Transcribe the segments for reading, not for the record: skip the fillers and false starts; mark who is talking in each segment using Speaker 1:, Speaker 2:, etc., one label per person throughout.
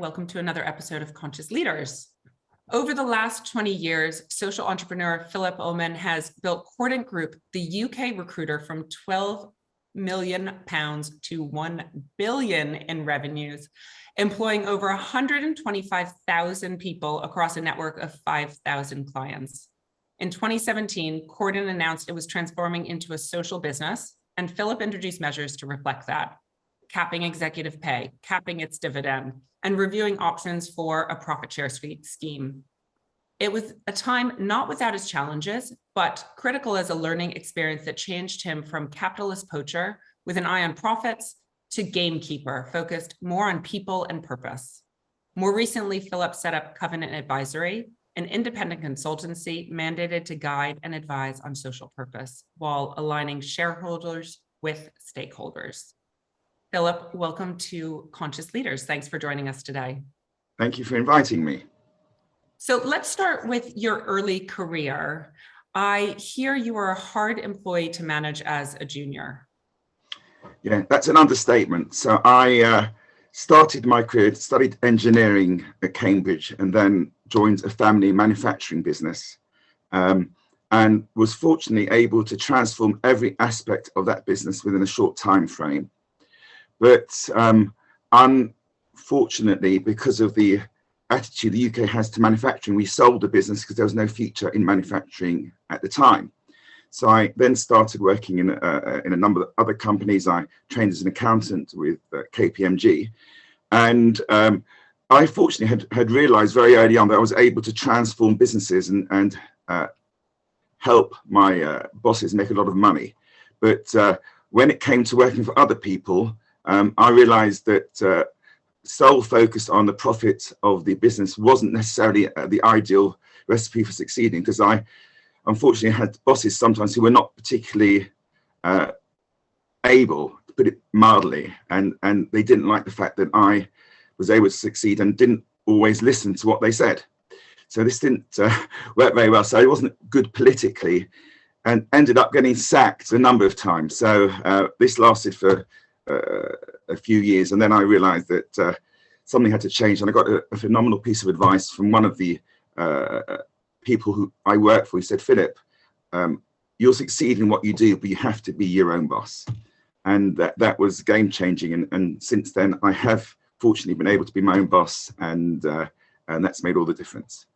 Speaker 1: welcome to another episode of Conscious Leaders. Over the last 20 years, social entrepreneur Phillip Ullmann has built Cordant Group, the UK recruiter, from £12 million to £1 billion in revenues, employing over 125,000 people across a network of 5,000 clients. In 2017, Cordant announced it was transforming into a social business, and Phillip introduced measures to reflect that, capping executive pay, capping its dividend, and reviewing options for a profit share scheme. It was a time not without its challenges, but critical as a learning experience that changed him from capitalist poacher with an eye on profits to gamekeeper, focused more on people and purpose. More recently, Phillip set up Covenant Advisory, an independent consultancy mandated to guide and advise on social purpose while aligning shareholders with stakeholders. Phillip, welcome to Conscious Leaders. Thanks for joining us today.
Speaker 2: Thank you for inviting me.
Speaker 1: So let's start with your early career. I hear you were a hard employee to manage as a junior.
Speaker 2: Yeah, that's an understatement. So I started my career, studied engineering at Cambridge, and then joined a family manufacturing business, and was fortunately able to transform every aspect of that business within a short time frame. But unfortunately, because of the attitude the UK has to manufacturing, we sold the business because there was no future in manufacturing at the time. So I then started working in a number of other companies. I trained as an accountant with KPMG, and I fortunately had realized very early on that I was able to transform businesses and help my bosses make a lot of money. But when it came to working for other people, I realized that sole focus on the profit of the business wasn't necessarily the ideal recipe for succeeding, because I unfortunately had bosses sometimes who were not particularly able, to put it mildly, and they didn't like the fact that I was able to succeed and didn't always listen to what they said. So this didn't work very well. So I wasn't good politically and ended up getting sacked a number of times. So this lasted for a few years, and then I realized that something had to change, and I got a phenomenal piece of advice from one of the people who I work for. He said, "Philip, you'll succeed in what you do, but you have to be your own boss." And that was game changing, and since then I have fortunately been able to be my own boss, and that's made all the difference.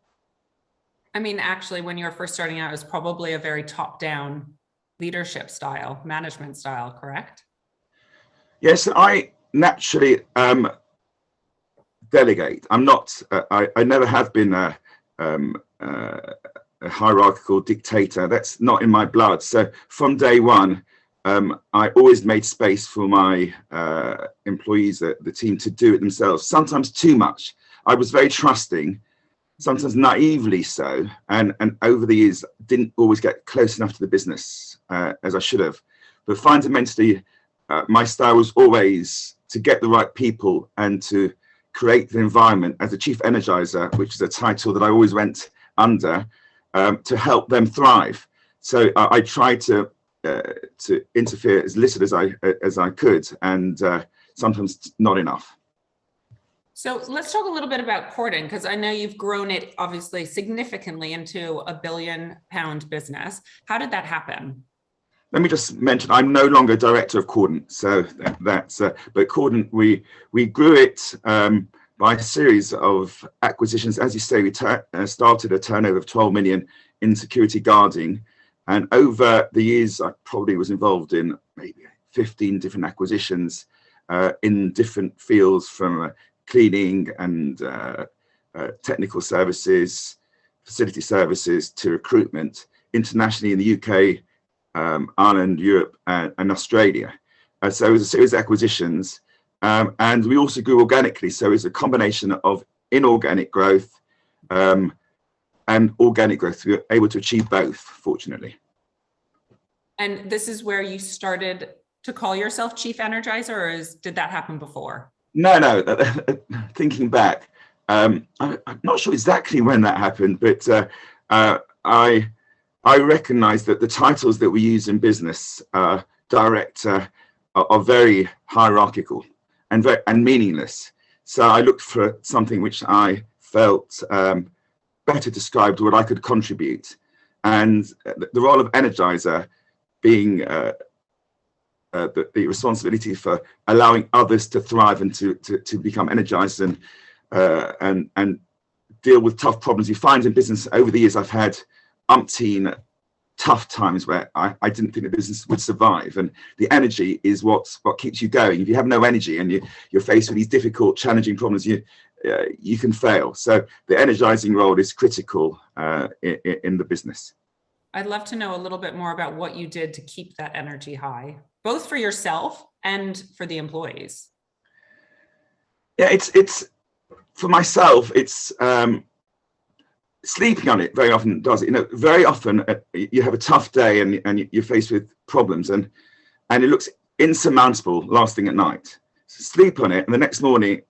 Speaker 1: I mean, actually, when you were first starting out, it was probably a very top-down leadership style, management style, correct?
Speaker 2: Yes, I naturally delegate. I'm not. I never have been a hierarchical dictator. That's not in my blood. So from day one, I always made space for my employees, the team, to do it themselves. Sometimes too much. I was very trusting, sometimes naively so, and over the years didn't always get close enough to the business as I should have. But fundamentally, my style was always to get the right people and to create the environment as a chief energizer, which is a title that I always went under, to help them thrive. So I tried to interfere as little as I could, and sometimes not enough.
Speaker 1: So let's talk a little bit about Cordant, because I know you've grown it obviously significantly into a £1 billion business. How did that happen?
Speaker 2: Let me just mention, I'm no longer director of Cordant, so that's. But Cordant, we grew it by a series of acquisitions. As you say, we started a turnover of 12 million in security guarding, and over the years, I probably was involved in maybe 15 different acquisitions in different fields, from cleaning and technical services, facility services, to recruitment, internationally in the UK. Ireland, Europe, and Australia. So it was a series of acquisitions, and we also grew organically. So it's a combination of inorganic growth and organic growth. We were able to achieve both, fortunately.
Speaker 1: And this is where you started to call yourself Chief Energizer, or did that happen before?
Speaker 2: No. Thinking back, I'm not sure exactly when that happened, but I recognize that the titles that we use in business, director, are very hierarchical and meaningless. So I looked for something which I felt better described what I could contribute. And the role of energizer being the responsibility for allowing others to thrive and to become energized and deal with tough problems. You find in business over the years, I've had umpteen tough times where I didn't think the business would survive, and the energy is what keeps you going. If you have no energy and you're faced with these difficult, challenging problems, you can fail. So the energizing role is critical in the business.
Speaker 1: I'd love to know a little bit more about what you did to keep that energy high, both for yourself and for the employees.
Speaker 2: Yeah, it's for myself, it's sleeping on it very often does it. Very often you have a tough day and you're faced with problems and it looks insurmountable last thing at night. So sleep on it, and the next morning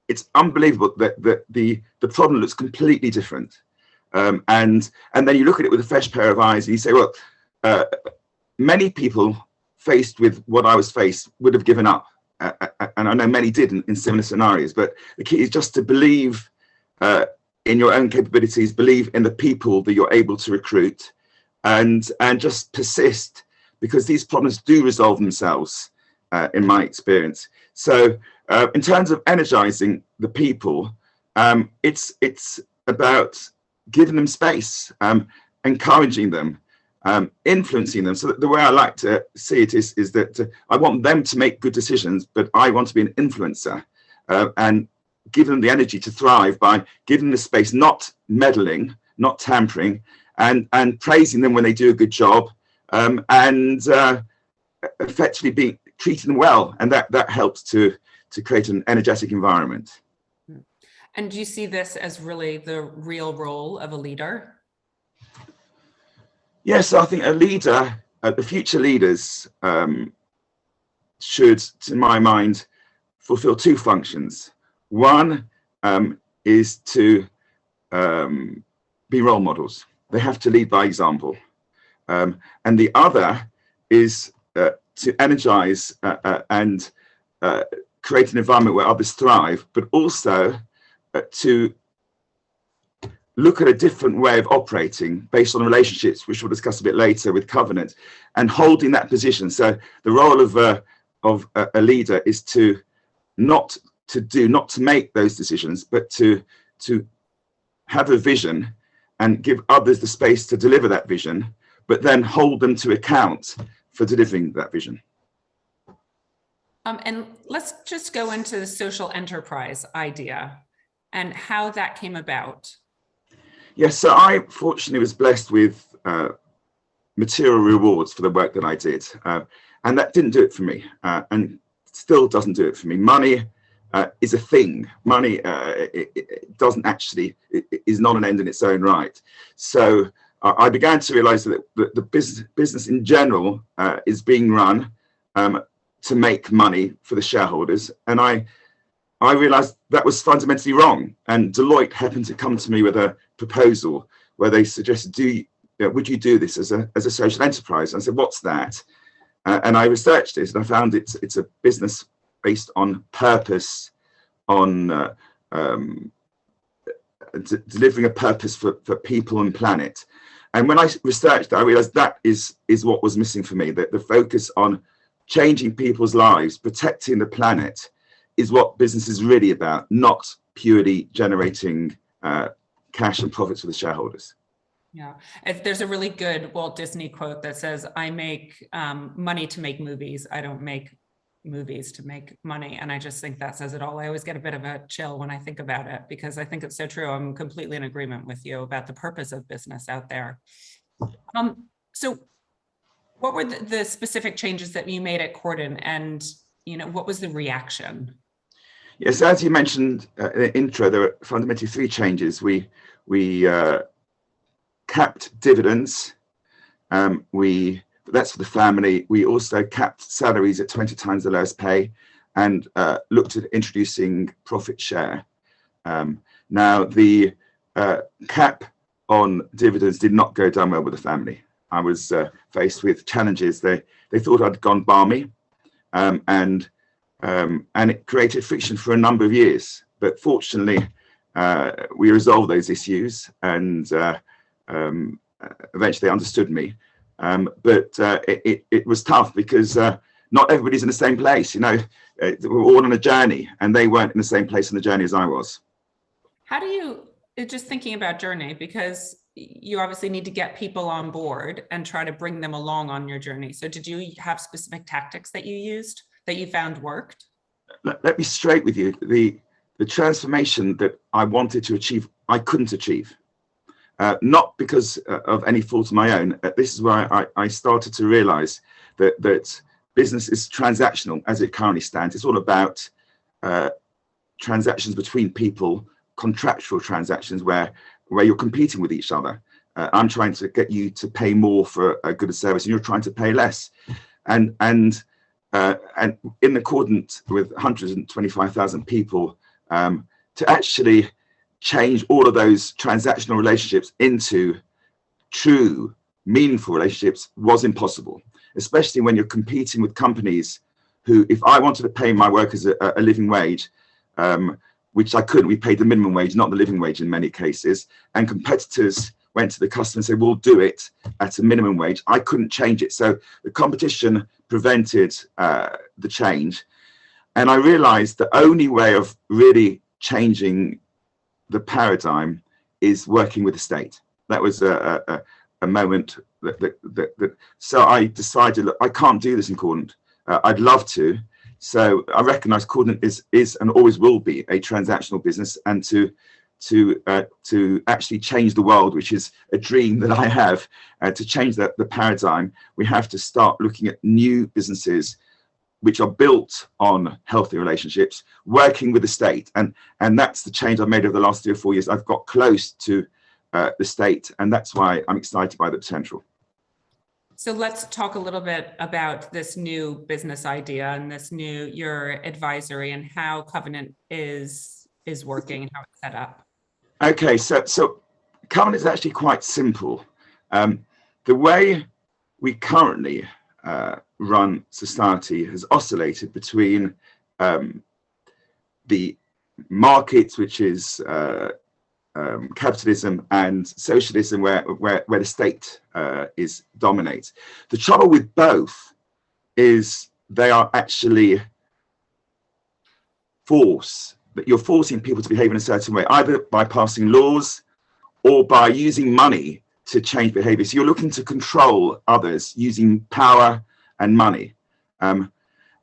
Speaker 2: it's unbelievable that the problem looks completely different. And then you look at it with a fresh pair of eyes and you say, well, many people faced with what I was faced would have given up. And I know many did in similar scenarios, but the key is just to believe in your own capabilities, believe in the people that you're able to recruit, and just persist, because these problems do resolve themselves, in my experience. So in terms of energizing the people, it's about giving them space, encouraging them, influencing them. So the way I like to see it is that I want them to make good decisions, but I want to be an influencer, and give them the energy to thrive by giving them the space, not meddling, not tampering, and praising them when they do a good job, and effectively treating them well. And that helps to create an energetic environment.
Speaker 1: And do you see this as really the real role of a leader?
Speaker 2: Yes, I think a leader, the future leaders should, to my mind, fulfill two functions. One is to be role models. They have to lead by example. And the other is to energize and create an environment where others thrive, but also to look at a different way of operating based on relationships, which we'll discuss a bit later with covenant, and holding that position. So the role of a leader is to not to make those decisions, but to have a vision and give others the space to deliver that vision, but then hold them to account for delivering that vision.
Speaker 1: And let's just go into the social enterprise idea and how that came about.
Speaker 2: Yes, so I fortunately was blessed with material rewards for the work that I did, and that didn't do it for me, and still doesn't do it for me. Money is a thing. Money it doesn't actually, it is not an end in its own right. So I began to realize that the business in general is being run to make money for the shareholders, and I realized that was fundamentally wrong. And Deloitte happened to come to me with a proposal where they suggested, would you do this as a social enterprise? And I said, what's that? And I researched it, and I found it's a business based on purpose, on delivering a purpose for people and planet. And when I researched that, I realized that is what was missing for me, that the focus on changing people's lives, protecting the planet, is what business is really about, not purely generating cash and profits for the shareholders.
Speaker 1: Yeah, there's a really good Walt Disney quote that says, I make money to make movies. I don't make movies to make money. And I just think that says it all. I always get a bit of a chill when I think about it, because I think it's so true. I'm completely in agreement with you about the purpose of business out there. So what were the specific changes that you made at Corden, and what was the reaction?
Speaker 2: Yes, as you mentioned in the intro, there were fundamentally three changes. We capped dividends. That's for the family. We also capped salaries at 20 times the lowest pay, and looked at introducing profit share. Now, the cap on dividends did not go down well with the family. I was faced with challenges. They thought I'd gone balmy, and it created friction for a number of years. but fortunately, we resolved those issues, and eventually they understood me. But it was tough because not everybody's in the same place. We're all on a journey, and they weren't in the same place on the journey as I was.
Speaker 1: How do you, just thinking about journey, because you obviously need to get people on board and try to bring them along on your journey. So did you have specific tactics that you used that you found worked?
Speaker 2: Let me be straight with you. The transformation that I wanted to achieve, I couldn't achieve. Not because of any fault of my own. This is where I started to realize that business is transactional as it currently stands. It's all about transactions between people, contractual transactions where you're competing with each other. I'm trying to get you to pay more for a good service, and you're trying to pay less. And in accordance with 125,000 people, to actually change all of those transactional relationships into true, meaningful relationships was impossible, especially when you're competing with companies who, if I wanted to pay my workers a living wage, which I couldn't, we paid the minimum wage, not the living wage in many cases, and competitors went to the customer and said, we'll do it at a minimum wage. I couldn't change it. So the competition prevented the change. And I realized the only way of really changing the paradigm is working with the state. That was a moment so I decided, look, I can't do this in Cordant. I'd love to. So I recognize Cordant is and always will be a transactional business, and to actually change the world, which is a dream that I have, to change the paradigm, we have to start looking at new businesses which are built on healthy relationships, working with the state. And that's the change I've made over the last 3 or 4 years. I've got close to the state, and that's why I'm excited by the potential.
Speaker 1: So let's talk a little bit about this new business idea and this new, your advisory, and how Covenant is working and how it's set up.
Speaker 2: Okay, so Covenant is actually quite simple. The way we currently run society has oscillated between the markets, which is capitalism, and socialism, where the state dominates. The trouble with both is they are actually that you're forcing people to behave in a certain way, either by passing laws or by using money to change behavior. So you're looking to control others using power and money. And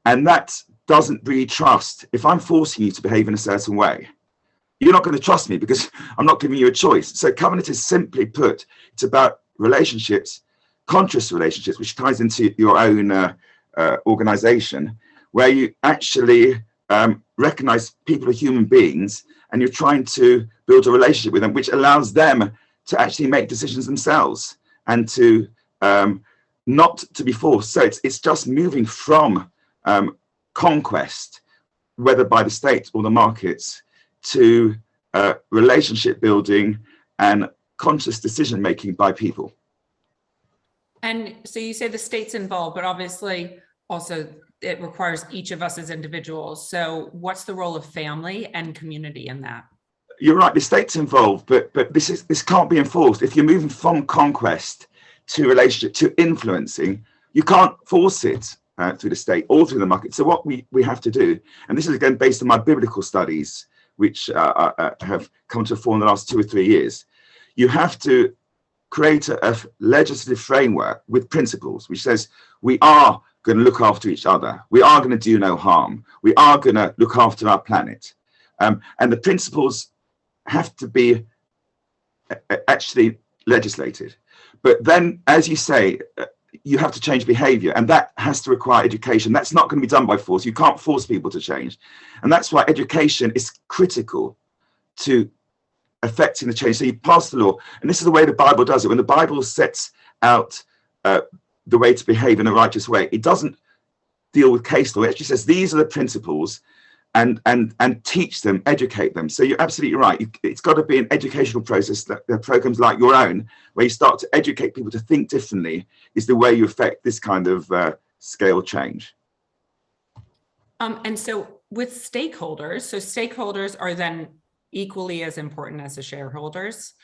Speaker 2: that doesn't breed trust. If I'm forcing you to behave in a certain way, you're not going to trust me because I'm not giving you a choice. So Covenant is simply put, it's about relationships, conscious relationships, which ties into your own organization, where you actually recognize people are human beings, and you're trying to build a relationship with them, which allows them to actually make decisions themselves and to not to be forced. So it's just moving from conquest, whether by the state or the markets, to relationship building and conscious decision making by people.
Speaker 1: And so you say the state's involved, but obviously also it requires each of us as individuals. So what's the role of family and community in that?
Speaker 2: You're right, the state's involved, but this can't be enforced. If you're moving from conquest to relationship to influencing, you can't force it through the state or through the market. So what we have to do, and this is again based on my biblical studies, which have come to fore in the last 2 or 3 years, you have to create a legislative framework with principles, which says we are going to look after each other, we are going to do no harm, we are going to look after our planet. And the principles have to be actually legislated. But then, as you say, you have to change behavior, and that has to require education. That's not going to be done by force. You can't force people to change. And that's why education is critical to affecting the change. So you pass the law, and this is the way the Bible does it. When the Bible sets out the way to behave in a righteous way, it doesn't deal with case law. It actually says these are the principles, and teach them, educate them. So you're absolutely right. It's got to be an educational process. That programs like your own, where you start to educate people to think differently, is the way you affect this kind of scale change.
Speaker 1: And so with stakeholders, so stakeholders are then equally as important as the shareholders.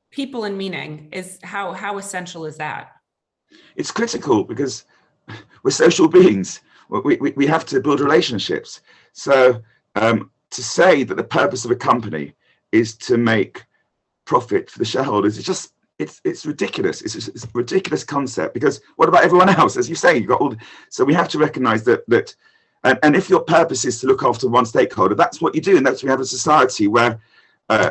Speaker 1: People and meaning is how essential is that?
Speaker 2: It's critical because we're social beings. We have to build relationships. So to say that the purpose of a company is to make profit for the shareholders, it's ridiculous. It's a ridiculous concept, because what about everyone else? As you say, you've got all. So we have to recognize that and if your purpose is to look after one stakeholder, that's what you do, and that's we have a society where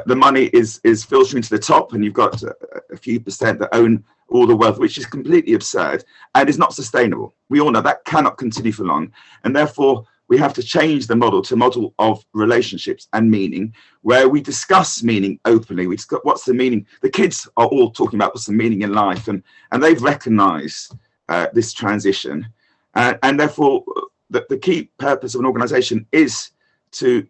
Speaker 2: the money is filtering to the top, and you've got a few percent that own all the wealth, which is completely absurd and is not sustainable. We all know that cannot continue for long, and therefore we have to change the model to a model of relationships and meaning, where we discuss meaning openly. We discuss what's the meaning. The kids are all talking about what's the meaning in life, and they've recognized this transition, and therefore the key purpose of an organization is to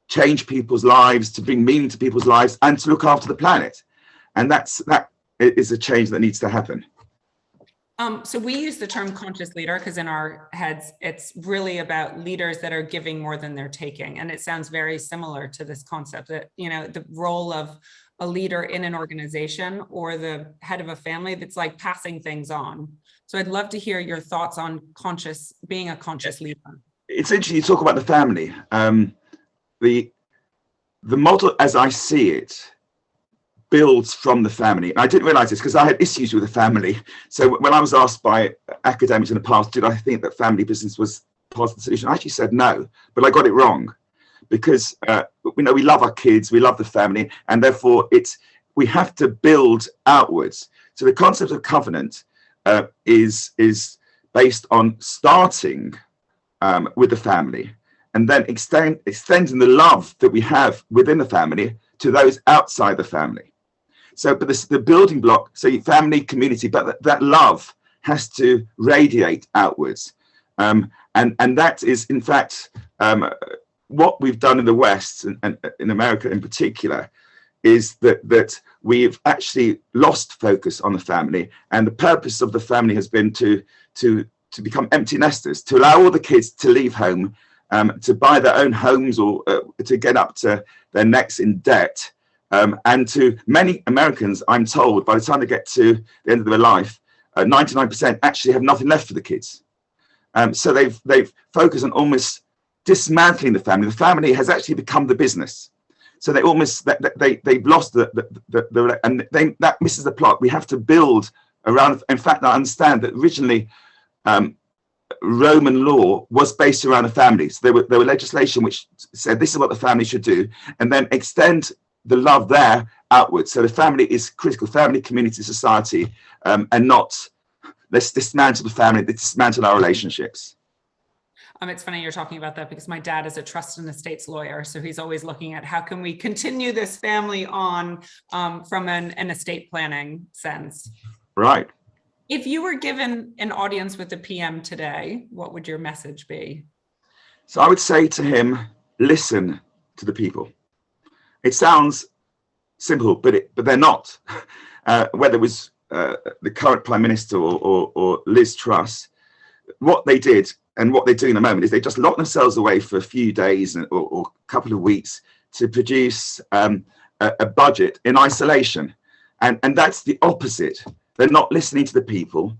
Speaker 2: change people's lives, to bring meaning to people's lives, and to look after the planet. And that is a change that needs to happen.
Speaker 1: So we use the term conscious leader because in our heads, it's really about leaders that are giving more than they're taking. And it sounds very similar to this concept that, the role of a leader in an organization or the head of a family, that's like passing things on. So I'd love to hear your thoughts on being a conscious leader. It's funny you're talking about that, because my dad is a trust and estates lawyer. So he's always looking at how can we continue this family on from an estate planning sense.
Speaker 2: Right.
Speaker 1: If you were given an audience with the PM today, what would your message be?
Speaker 2: So I would say to him, listen to the people. It sounds simple, but they're not. Whether it was the current Prime Minister or Liz Truss, what they did and what they're doing at the moment is they just lock themselves away for a few days or a couple of weeks to produce a budget in isolation. And that's the opposite. They're not listening to the people.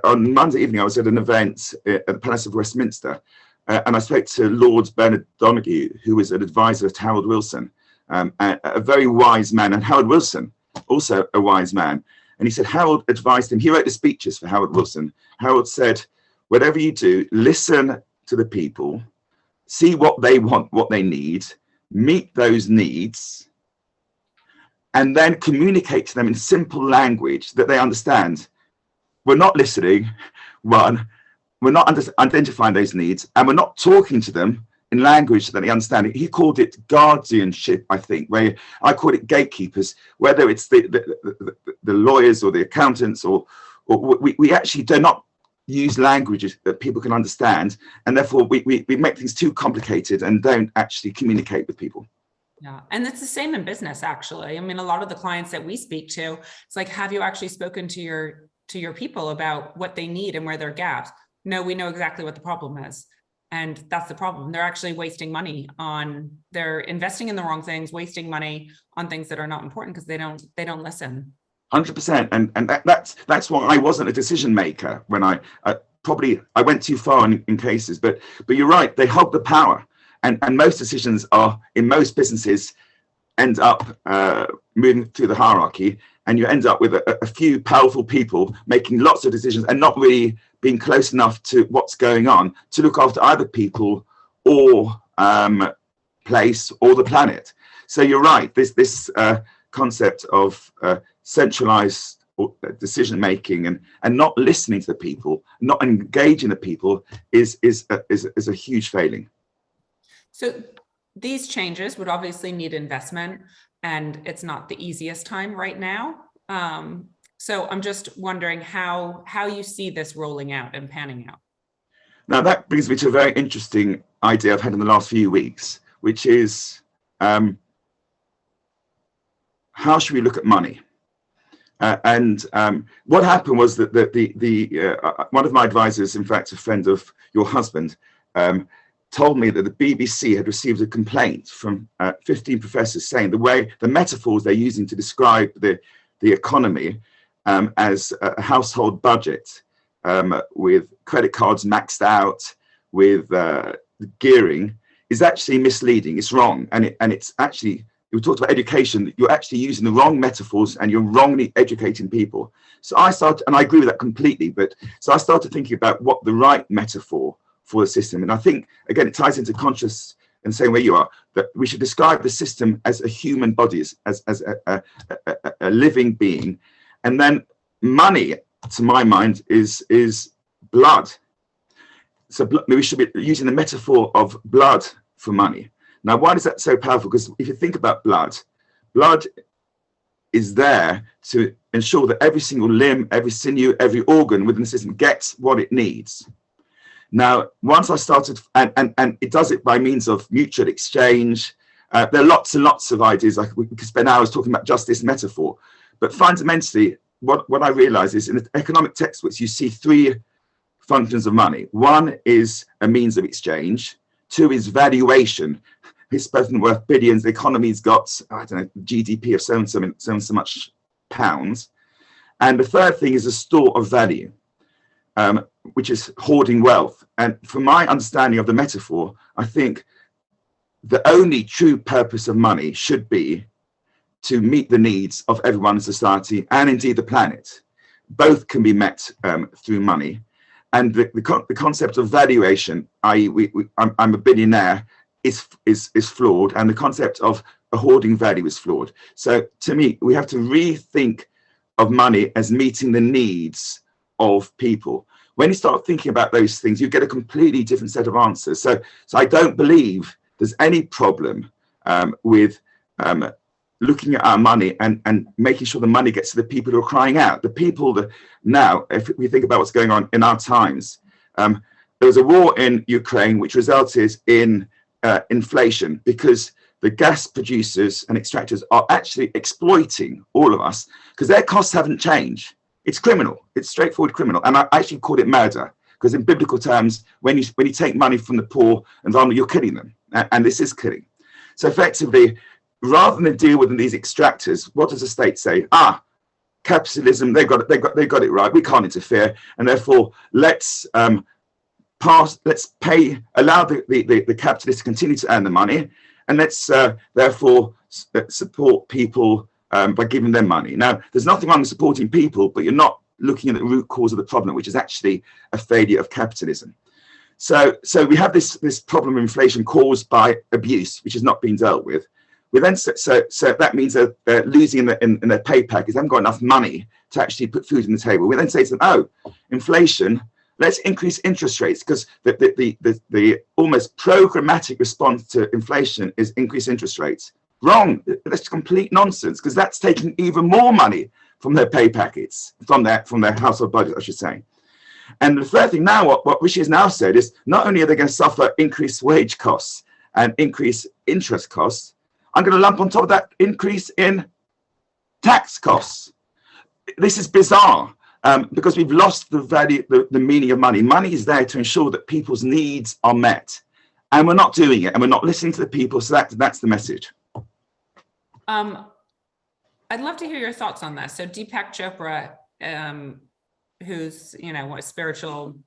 Speaker 2: On Monday evening, I was at an event at the Palace of Westminster, and I spoke to Lord Bernard Donoghue, who was an advisor to Harold Wilson, a very wise man, and Harold Wilson, also a wise man. And he said Harold advised him, he wrote the speeches for Harold Wilson. Harold said, whatever you do, listen to the people, see what they want, what they need, meet those needs, and then communicate to them in simple language that they understand. We're not listening, one, we're not identifying those needs, and we're not talking to them in language that they understand. He called it guardianship, I think, where I call it gatekeepers, whether it's the lawyers or the accountants, or we actually do not use languages that people can understand, and therefore we make things too complicated and don't actually communicate with people.
Speaker 1: Yeah, and it's the same in business, actually. I mean, a lot of the clients that we speak to, it's like, have you actually spoken to your people about what they need and where there are gaps? no, we know exactly what the problem is. And that's the problem. They're actually wasting money on, they're investing in the wrong things, wasting money on things that are not important because they don't listen.
Speaker 2: 100%. And that's why I wasn't a decision maker when I went too far in cases, but you're right, they hold the power. And most decisions are, in most businesses, end up moving through the hierarchy, and you end up with a few powerful people making lots of decisions and not really being close enough to what's going on to look after either people or place or the planet. So you're right, this concept of centralized decision making and not listening to the people, not engaging the people is a huge failing.
Speaker 1: So these changes would obviously need investment, and it's not the easiest time right now. So I'm just wondering how you see this rolling out and panning out.
Speaker 2: Now that brings me to a very interesting idea I've had in the last few weeks, which is how should we look at money? What happened was that one of my advisors, in fact, a friend of your husband, told me that the BBC had received a complaint from 15 professors saying the metaphors they're using to describe the economy as a household budget with credit cards maxed out, with gearing, is actually misleading. It's wrong, and it's actually, we talked about education, you're actually using the wrong metaphors and you're wrongly educating people. So I started, and I agree with that completely, so I started thinking about what the right metaphor for the system. And I think, again, it ties into conscious and saying where you are, that we should describe the system as a human body, as a living being. And then money, to my mind, is blood. So we should be using the metaphor of blood for money. Now, why is that so powerful? Because if you think about blood is there to ensure that every single limb, every sinew, every organ within the system gets what it needs. Now, once I started, and it does it by means of mutual exchange. There are lots and lots of ideas. We could spend hours talking about just this metaphor. But fundamentally, what I realize is in the economic textbooks, you see three functions of money. One is a means of exchange. Two is valuation. This person worth billions. The economy's got, I don't know, GDP of so and so much pounds. And the third thing is a store of value, which is hoarding wealth. And from my understanding of the metaphor, I think the only true purpose of money should be to meet the needs of everyone in society and indeed the planet. Both can be met through money. And the concept of valuation, i.e. I'm a billionaire, is flawed, and the concept of a hoarding value is flawed. So to me, we have to rethink of money as meeting the needs of people. When you start thinking about those things, you get a completely different set of answers. So I don't believe there's any problem with looking at our money and making sure the money gets to the people who are crying out. The people that now, if we think about what's going on in our times, there was a war in Ukraine which resulted in inflation because the gas producers and extractors are actually exploiting all of us because their costs haven't changed. It's criminal. It's straightforward criminal. And I actually called it murder because in biblical terms, when you take money from the poor and vulnerable, you're killing them. And this is killing. So effectively, rather than deal with these extractors, what does the state say? Capitalism, they got it right. We can't interfere. And therefore, let's allow the capitalists to continue to earn the money. And let's therefore support people by giving them money. Now, there's nothing wrong with supporting people, but you're not looking at the root cause of the problem, which is actually a failure of capitalism. So we have this problem of inflation caused by abuse, which is not being dealt with. We then so that means that they're losing in their pay package. They haven't got enough money to actually put food on the table. We then say to them, "Oh, inflation. Let's increase interest rates," because the almost programmatic response to inflation is increase interest rates. Wrong. That's complete nonsense because that's taking even more money from their pay packets, from their household budget, I should say. And the third thing now, what Rishi has now said is not only are they going to suffer increased wage costs and increased interest costs, I'm going to lump on top of that increase in tax costs. This is bizarre. because we've lost the value, the meaning of money. Money is there to ensure that people's needs are met, and we're not doing it, and we're not listening to the people. So that's the message.
Speaker 1: I'd love to hear your thoughts on this. So Deepak Chopra, who's, you know, a spiritual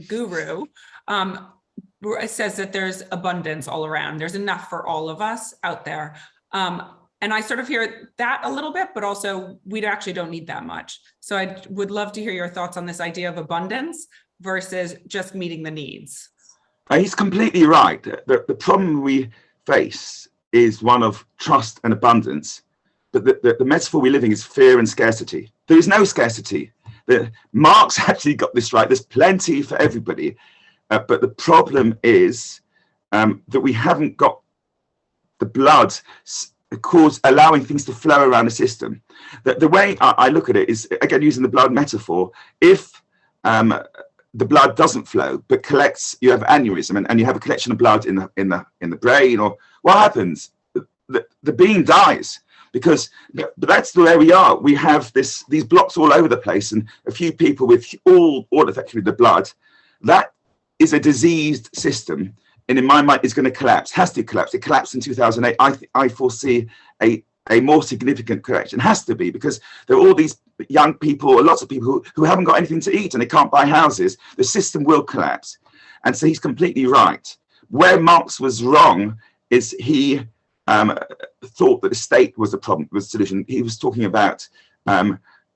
Speaker 1: guru, says that there's abundance all around. There's enough for all of us out there. And I sort of hear that a little bit, but also we actually don't need that much. So I would love to hear your thoughts on this idea of abundance versus just meeting the needs.
Speaker 2: He's completely right. The problem we face is one of trust and abundance, but the metaphor we're living is fear and scarcity. There is no scarcity. Marx actually got this right. There's plenty for everybody, but the problem is that we haven't got the blood allowing things to flow around the system. The way I look at it is, again, using the blood metaphor. If the blood doesn't flow but collects, you have aneurysm, and you have a collection of blood in the brain, or what happens? The being dies, because but that's the way we are. We have these blocks all over the place, and a few people with all effectively the blood. That is a diseased system, and in my mind, it's going to collapse. Has to collapse. It collapsed in 2008. I foresee a more significant correction. It has to be, because there are all these young people, or lots of people who haven't got anything to eat and they can't buy houses. The system will collapse. And so he's completely right. Where Marx was wrong is he thought that the state was the problem, was the solution. He was talking about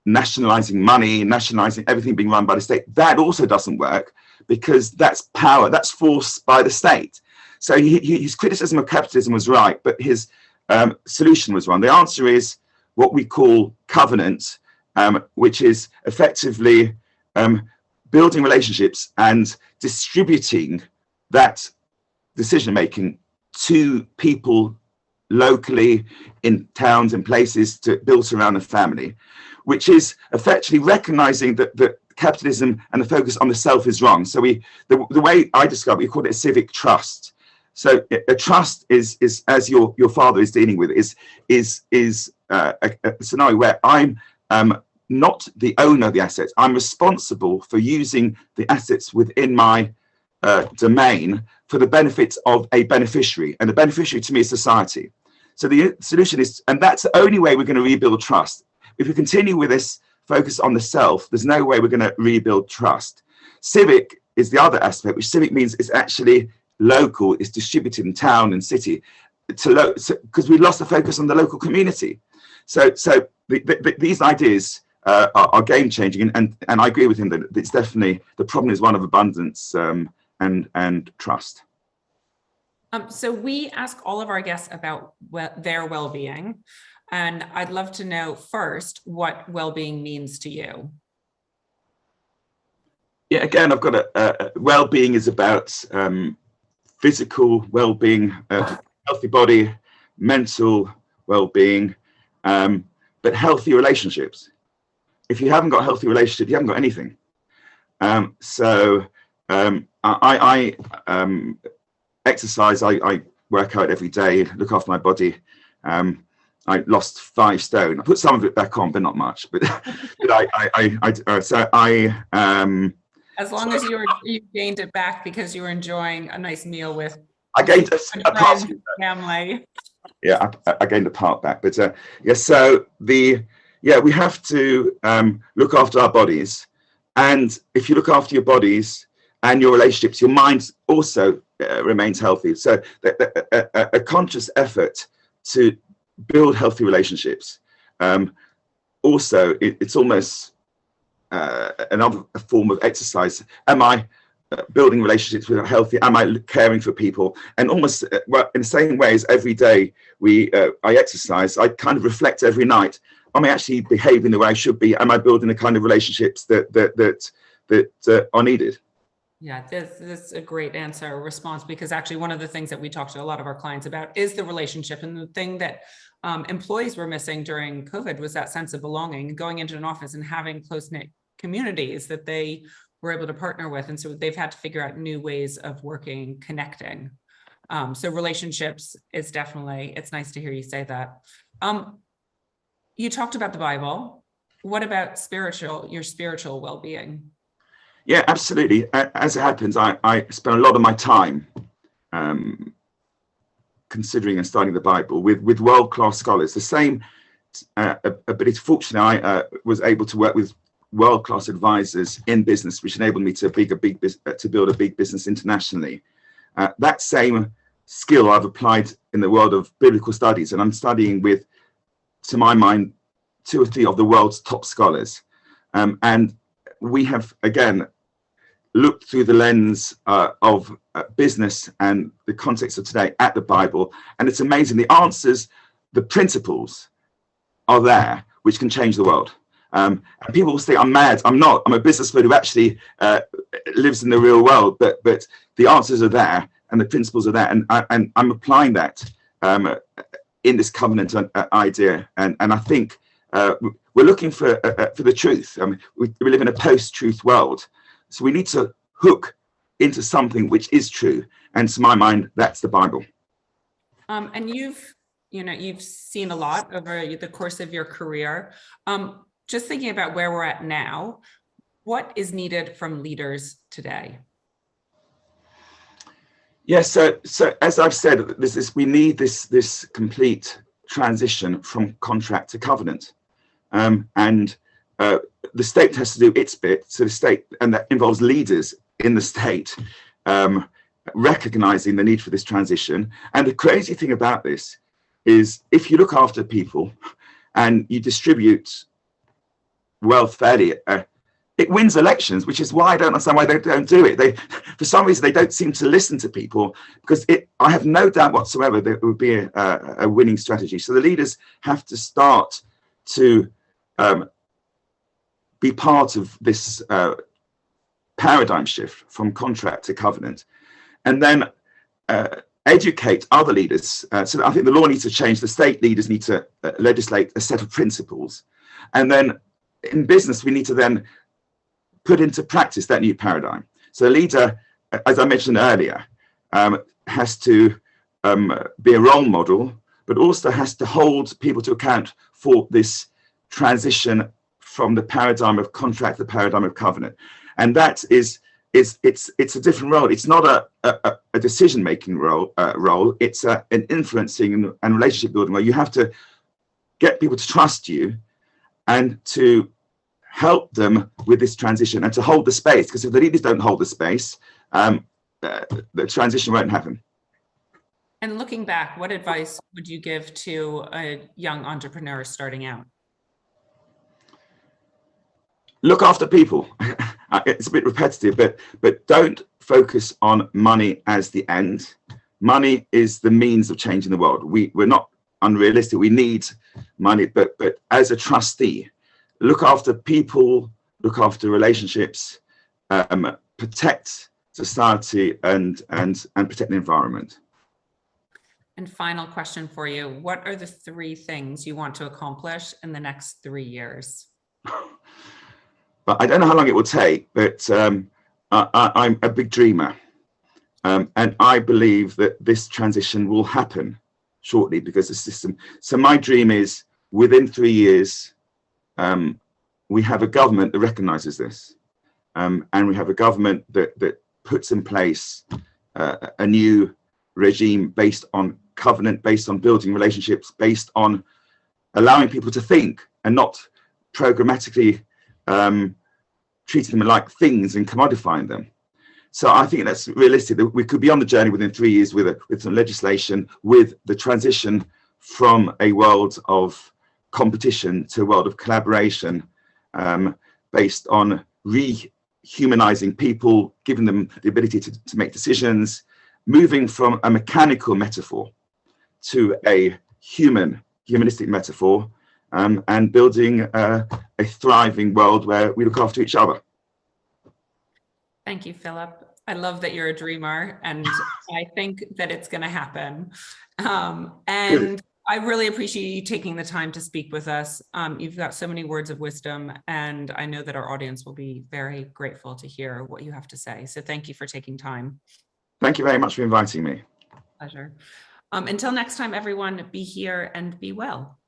Speaker 2: nationalizing money, nationalizing everything being run by the state. That also doesn't work, because that's power, that's force by the state. So his criticism of capitalism was right, but his solution was wrong. The answer is what we call covenant, which is effectively building relationships and distributing that decision-making to people locally, in towns and places, built around the family, which is effectively recognizing that capitalism and the focus on the self is wrong. So the way I describe it, we call it a civic trust. So a trust is as your father is dealing with, is a scenario where I'm not the owner of the assets. I'm responsible for using the assets within my domain for the benefits of a beneficiary, and the beneficiary to me is society. So the solution is, and that's the only way we're going to rebuild trust. If we continue with this focus on the self, there's no way we're going to rebuild trust. Civic is the other aspect, which civic means is actually local, is distributed in town and city, because we lost the focus on the local community. So these ideas are game changing, and I agree with him that it's definitely, the problem is one of abundance and trust.
Speaker 1: So we ask all of our guests about their well-being, and I'd love to know first what well-being means to you.
Speaker 2: Yeah, again, I've got well-being is about physical well-being, healthy body, mental well-being, but healthy relationships. If you haven't got a healthy relationship, you haven't got anything. I exercise. I work out every day, look after my body. I lost 5 stone. I put some of it back on, but not much. But
Speaker 1: as long as you gained it back because you were enjoying a nice meal with.
Speaker 2: I gained a part
Speaker 1: family.
Speaker 2: Yeah, I gained a part back. But so we have to look after our bodies, and if you look after your bodies and your relationships, your mind also remains healthy. So a conscious effort to build healthy relationships. Also, it's almost another form of exercise. Am I building relationships with healthy? Am I caring for people? And almost in the same way as every day I exercise, I kind of reflect every night. Am I actually behaving the way I should be? Am I building the kind of relationships that are needed?
Speaker 1: Yeah, this is a great answer, response, because actually one of the things that we talk to a lot of our clients about is the relationship. And the thing that employees were missing during COVID was that sense of belonging, going into an office and having close-knit communities that they were able to partner with. And so they've had to figure out new ways of working, connecting. So relationships is definitely, it's nice to hear you say that. You talked about the Bible. what about your spiritual well-being?
Speaker 2: Yeah, absolutely. As it happens, I spend a lot of my time considering and studying the Bible with world-class scholars. The same, but it's fortunate I was able to work with world-class advisors in business, which enabled me to build a big business internationally. That same skill I've applied in the world of biblical studies, and I'm studying with, to my mind, 2 or 3 of the world's top scholars. And we have, again, looked through the lens of business and the context of today at the Bible. And it's amazing. The answers, the principles are there, which can change the world. And people will say, I'm mad. I'm not. I'm a businessman who actually lives in the real world. But the answers are there and the principles are there. And I'm applying that in this covenant idea. And I think we're looking for the truth. I mean, we live in a post-truth world. So we need to hook into something which is true. And to my mind, that's the Bible.
Speaker 1: And you've seen a lot over the course of your career. Just thinking about where we're at now, what is needed from leaders today?
Speaker 2: Yes, so as I've said, we need this complete transition from contract to covenant. And the state has to do its bit. So the state, and that involves leaders in the state recognizing the need for this transition. And the crazy thing about this is, if you look after people and you distribute wealth fairly, it wins elections, which is why I don't understand why they don't do it. For some reason, they don't seem to listen to people, because I have no doubt whatsoever that it would be a winning strategy. So the leaders have to start to be part of this paradigm shift from contract to covenant, and then educate other leaders. So I think the law needs to change. The state leaders need to legislate a set of principles, and then in business we need to then put into practice that new paradigm. So a leader, as I mentioned earlier, has to be a role model, but also has to hold people to account for this transition from the paradigm of contract to the paradigm of covenant. And that is it's a different role. It's not a decision-making role. It's an influencing and relationship building, where you have to get people to trust you and to help them with this transition and to hold the space. Because if the leaders don't hold the space, the transition won't happen.
Speaker 1: And looking back, what advice would you give to a young entrepreneur starting out?
Speaker 2: Look after people. It's a bit repetitive, but don't focus on money as the end. Money is the means of changing the world. We're not unrealistic. We need money, but as a trustee, look after people, look after relationships, protect society, and protect the environment.
Speaker 1: And final question for you: what are the 3 things you want to accomplish in the next 3 years?
Speaker 2: But I don't know how long it will take, but I'm a big dreamer. And I believe that this transition will happen shortly, because the system. So my dream is, within 3 years, we have a government that recognizes this. And we have a government that puts in place a new regime based on covenant, based on building relationships, based on allowing people to think and not programmatically treating them like things and commodifying them. So I think that's realistic, that we could be on the journey within 3 years with some legislation, with the transition from a world of competition to a world of collaboration, based on rehumanizing people, giving them the ability to make decisions, moving from a mechanical metaphor to a humanistic metaphor, and building a thriving world where we look after each other.
Speaker 1: Thank you, Philip. I love that you're a dreamer, and I think that it's going to happen. And I really appreciate you taking the time to speak with us. You've got so many words of wisdom, and I know that our audience will be very grateful to hear what you have to say. So thank you for taking time.
Speaker 2: Thank you very much for inviting me.
Speaker 1: Pleasure. Until next time, everyone, be here and be well.